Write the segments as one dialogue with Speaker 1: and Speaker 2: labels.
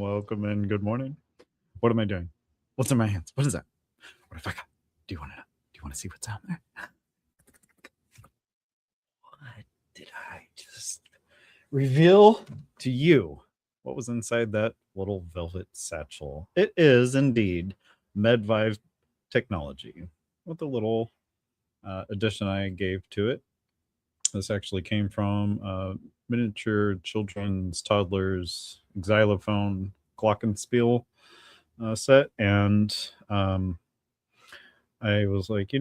Speaker 1: welcome and good morning. What am I doing? What's in my hands? What is that? What if I got? Do you want to know? Do you want to see what's out there? What did I just reveal to you? What was inside that little velvet satchel? It is indeed MedVive technology with a little addition I gave to it. This actually came from miniature children's toddlers xylophone glockenspiel set, and I was like,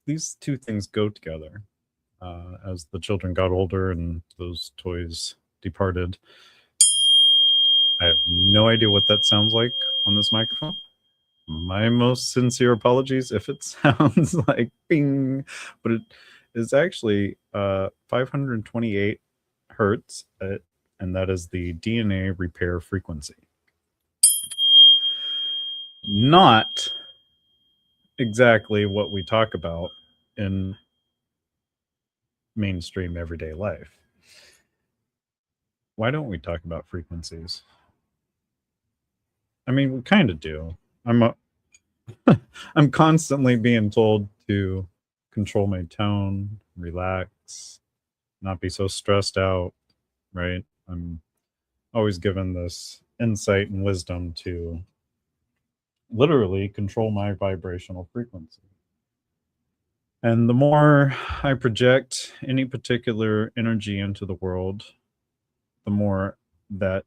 Speaker 1: these two things go together. As the children got older and those toys departed, I have no idea what that sounds like on this microphone. My most sincere apologies if it sounds like bing, but it is actually 528 hertz, and that is the DNA repair frequency. Not exactly what we talk about in mainstream everyday life. Why don't we talk about frequencies? I mean, we kind of do. I'm constantly being told to control my tone, relax, not be so stressed out, right? I'm always given this insight and wisdom to literally control my vibrational frequency. And the more I project any particular energy into the world, the more that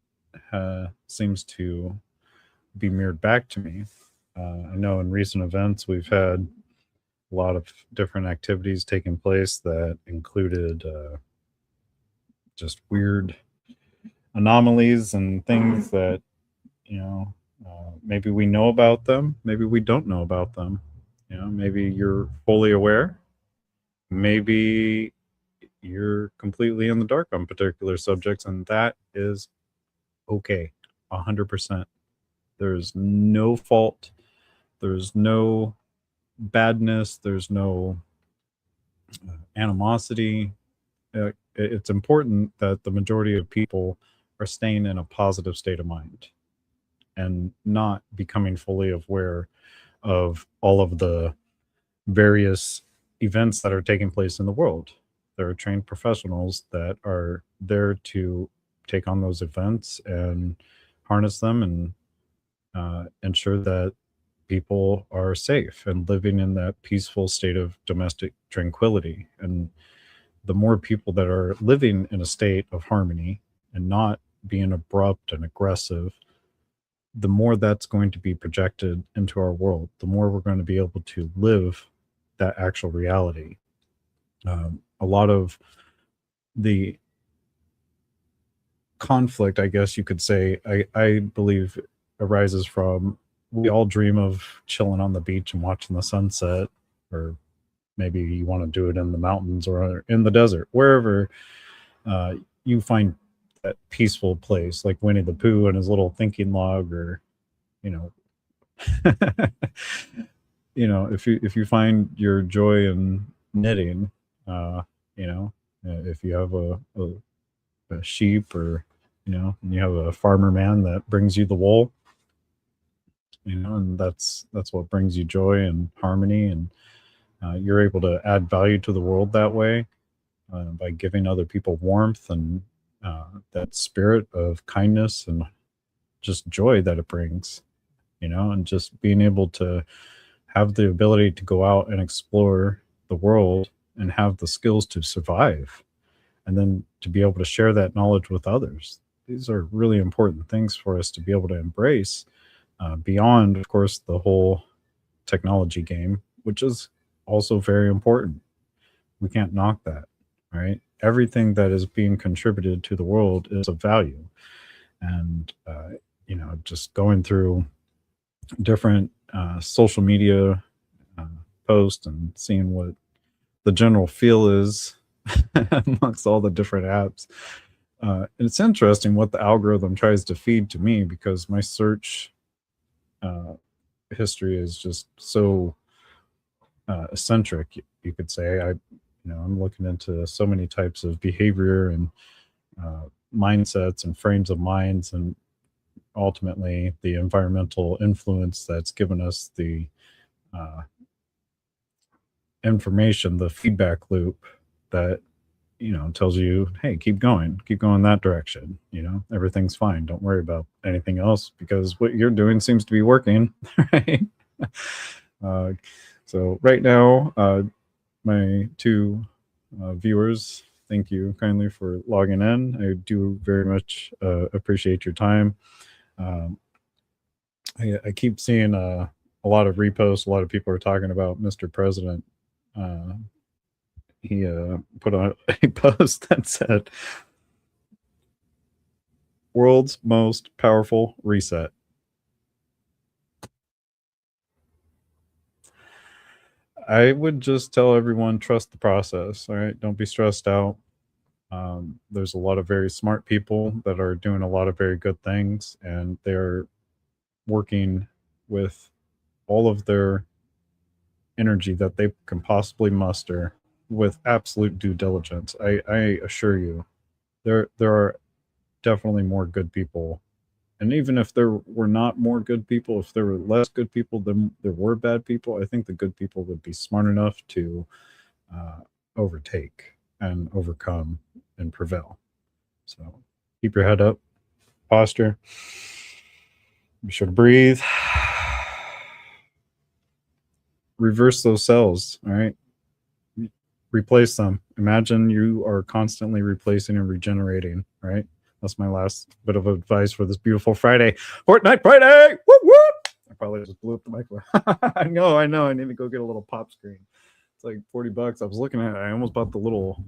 Speaker 1: seems to be mirrored back to me. I know in recent events we've had a lot of different activities taking place that included just weird anomalies and things that, maybe we know about them, maybe we don't know about them. Maybe you're fully aware, maybe you're completely in the dark on particular subjects, and that is okay. 100%. There's no fault, there's no badness, there's no animosity. It's important that the majority of people are staying in a positive state of mind and not becoming fully aware of all of the various events that are taking place in the world. There are trained professionals that are there to take on those events and harness them and ensure that people are safe and living in that peaceful state of domestic tranquility. And the more people that are living in a state of harmony and not being abrupt and aggressive, the more that's going to be projected into our world, the more we're going to be able to live that actual reality. A lot of the conflict, I guess you could say, I believe arises from, we all dream of chilling on the beach and watching the sunset, or maybe you want to do it in the mountains or in the desert, wherever you find that peaceful place, like Winnie the Pooh and his little thinking log, or if you find your joy in knitting, if you have a sheep, or and you have a farmer man that brings you the wool, and that's what brings you joy and harmony, and you're able to add value to the world that way, by giving other people warmth and that spirit of kindness and just joy that it brings, and just being able to have the ability to go out and explore the world and have the skills to survive, and then to be able to share that knowledge with others. These are really important things for us to be able to embrace, beyond, of course, the whole technology game, which is also very important. We can't knock that, right? Everything that is being contributed to the world is of value. And, just going through different social media posts and seeing what the general feel is amongst all the different apps. And it's interesting what the algorithm tries to feed to me, because my search history is just so eccentric, you could say. I'm looking into so many types of behavior and mindsets and frames of minds, and ultimately the environmental influence that's given us the uh, information, the feedback loop that, tells you, hey, keep going that direction. Everything's fine. Don't worry about anything else because what you're doing seems to be working, right? uh, so right now, my two viewers, thank you kindly for logging in. I do very much appreciate your time. Um, I keep seeing a lot of reposts. A lot of people are talking about Mr. President. He put on a post that said, "World's most powerful reset." I would just tell everyone, trust the process. All right, don't be stressed out. There's a lot of very smart people that are doing a lot of very good things, and they're working with all of their energy that they can possibly muster with absolute due diligence. I assure you, there are definitely more good people. And even if there were not more good people, if there were less good people than there were bad people, I think the good people would be smart enough to uh, overtake and overcome and prevail. So keep your head up, posture, be sure to breathe, reverse those cells, all right? Replace them. Imagine you are constantly replacing and regenerating, right? That's my last bit of advice for this beautiful Friday. Fortnite Friday! Whoop, whoop! I probably just blew up the microphone. I know. I need to go get a little pop screen. It's like $40. I was looking at it. I almost bought the little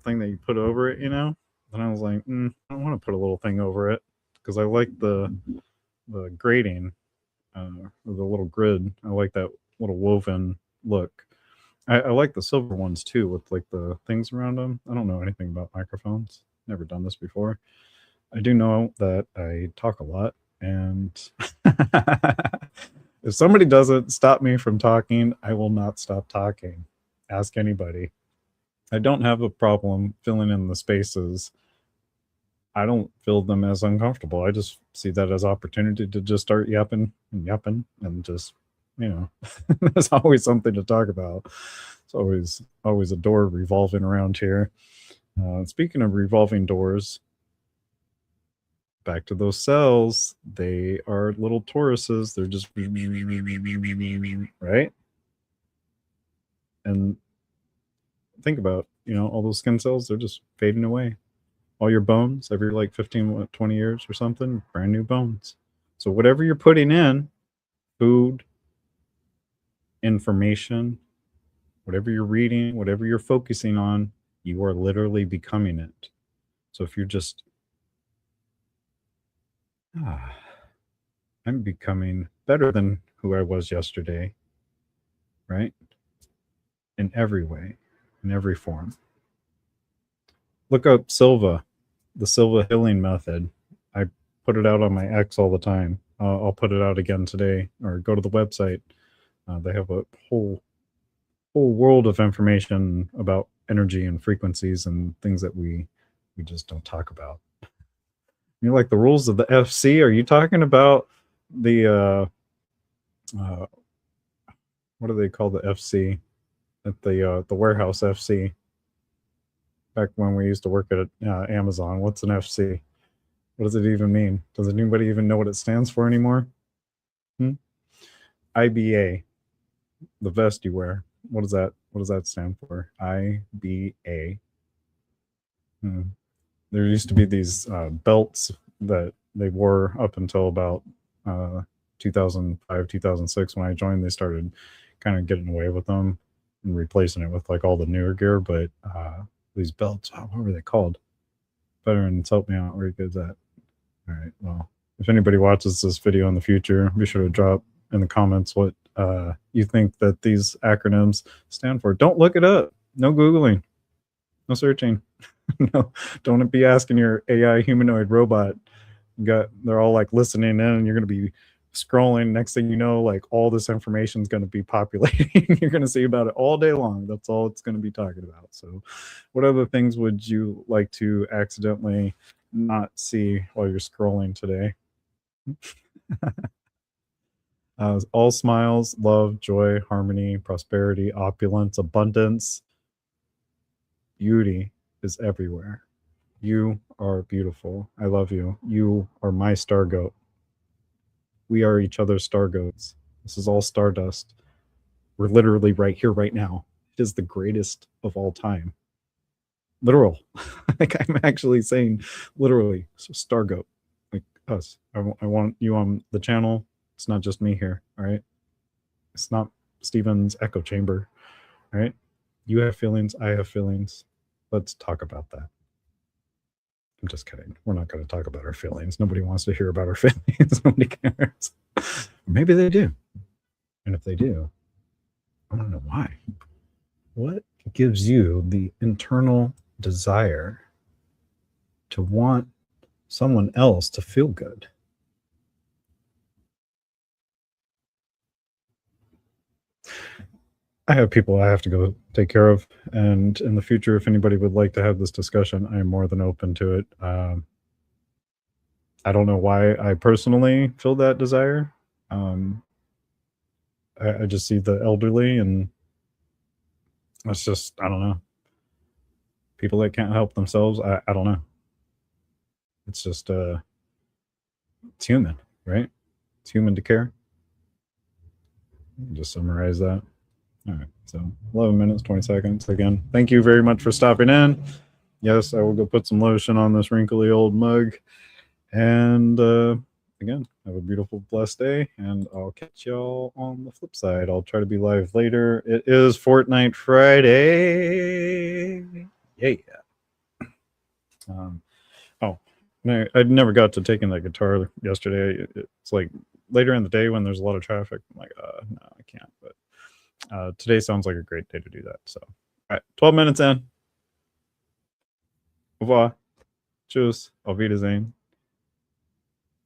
Speaker 1: thing that you put over it, And I was like, I don't want to put a little thing over it because I like the grading, or the little grid. I like that little woven look. I like the silver ones too, with like the things around them. I don't know anything about microphones. Never done this before. I do know that I talk a lot, and if somebody doesn't stop me from talking, I will not stop talking. Ask anybody. I don't have a problem filling in the spaces. I don't feel them as uncomfortable. I just see that as opportunity to just start yapping and just, there's always something to talk about. It's always a door revolving around here. Speaking of revolving doors, back to those cells. They are little toruses. They're just right. And think about, all those skin cells. They're just fading away. All your bones every like 15, 20 years or something, brand new bones. So whatever you're putting in, food, information, whatever you're reading, whatever you're focusing on, you are literally becoming it. So if you're just, I'm becoming better than who I was yesterday, right? In every way, in every form. Look up Silva, the Silva healing method. I put it out on my X all the time. I'll put it out again today, or go to the website. They have a whole world of information about energy and frequencies and things that we just don't talk about. You're like, the rules of the FC? Are you talking about the what do they call the FC at the warehouse FC? Back when we used to work at Amazon. What's an FC? What does it even mean? Does anybody even know what it stands for anymore? IBA, the vest you wear. What does that stand for? IBA. There used to be these belts that they wore up until about 2005, 2006. When I joined, they started kind of getting away with them and replacing it with like all the newer gear. But these belts, what were they called? Veterans, help me out. Where you guys at? All right. Well, if anybody watches this video in the future, be sure to drop in the comments what you think that these acronyms stand for. Don't look it up. No Googling. No searching. No, don't be asking your AI humanoid robot. They're all like listening in, and you're going to be scrolling. Next thing you know, like all this information is going to be populating. You're going to see about it all day long. That's all it's going to be talking about. So what other things would you like to accidentally not see while you're scrolling today? All smiles, love, joy, harmony, prosperity, opulence, abundance, beauty is everywhere. You are beautiful. I love you. You are my star goat. We are each other's star goats. This is all stardust. We're literally right here, right now. It is the greatest of all time. Literal. Like I'm actually saying literally. So star goat. Like us. I want you on the channel. It's not just me here. All right. It's not Steven's echo chamber. All right. You have feelings. I have feelings. Let's talk about that. I'm just kidding. We're not going to talk about our feelings. Nobody wants to hear about our feelings. Nobody cares. Maybe they do. And if they do, I want to know why. What gives you the internal desire to want someone else to feel good? I have people I have to go take care of. And in the future, if anybody would like to have this discussion, I am more than open to it. I don't know why I personally feel that desire. I just see the elderly, and it's just, I don't know. People that can't help themselves, I don't know. It's just, it's human, right? It's human to care. Just summarize that. All right. So 11 minutes, 20 seconds. Again, thank you very much for stopping in. Yes, I will go put some lotion on this wrinkly old mug. And again, have a beautiful, blessed day. And I'll catch y'all on the flip side. I'll try to be live later. It is Fortnite Friday. Yeah. Oh, no, I never got to taking that guitar yesterday. It's like later in the day when there's a lot of traffic. I'm like, no, I can't. But today sounds like a great day to do that. So, all right, 12 minutes in. Au revoir. Tschüss. Auf Wiedersehen.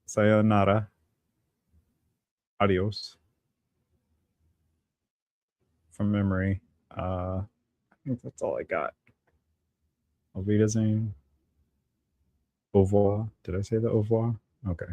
Speaker 1: Sayonara. Adios. From memory. I think that's all I got. Auf Wiedersehen. Au revoir. Did I say the au revoir? Okay.